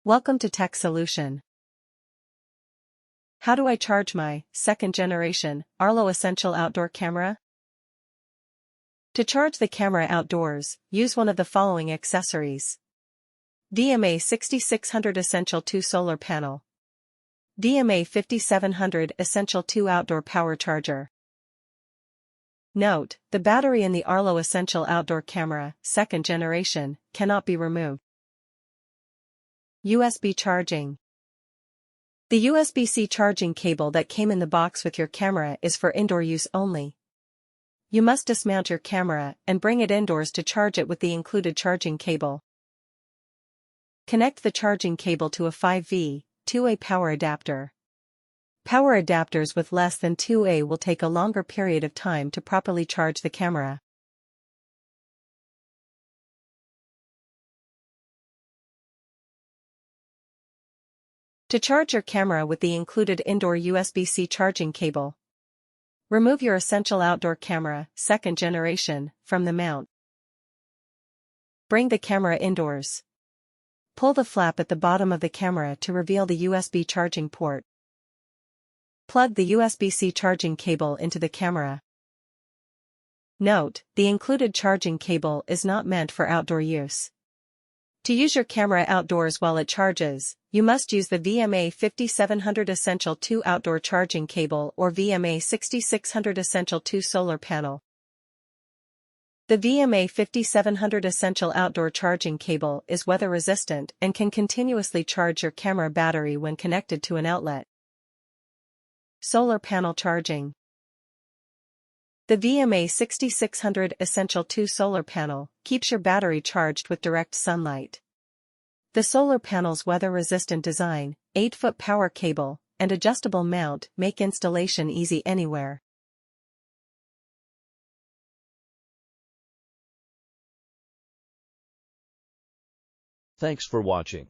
Welcome to Tech Solution. How do I charge my second generation Arlo Essential Outdoor Camera? To charge the camera outdoors, use one of the following accessories. DMA 6600 Essential 2 Solar Panel. DMA 5700 Essential 2 Outdoor Power Charger. Note, the battery in the Arlo Essential Outdoor Camera, second generation, cannot be removed. USB charging. The USB-C charging cable that came in the box with your camera is for indoor use only. You must dismount your camera and bring it indoors to charge it with the included charging cable. Connect the charging cable to a 5V, 2A power adapter. Power adapters with less than 2A will take a longer period of time to properly charge the camera. To charge your camera with the included indoor USB-C charging cable, remove your Essential Outdoor Camera, second generation, from the mount. Bring the camera indoors. Pull the flap at the bottom of the camera to reveal the USB charging port. Plug the USB-C charging cable into the camera. Note, the included charging cable is not meant for outdoor use. To use your camera outdoors while it charges, you must use the VMA 5700 Essential 2 Outdoor Charging Cable or VMA 6600 Essential 2 Solar Panel. The VMA 5700 Essential Outdoor Charging Cable is weather-resistant and can continuously charge your camera battery when connected to an outlet. Solar Panel Charging. The VMA 6600 Essential 2 Solar Panel keeps your battery charged with direct sunlight. The solar panel's weather-resistant design, 8-foot power cable, and adjustable mount make installation easy anywhere. Thanks for watching.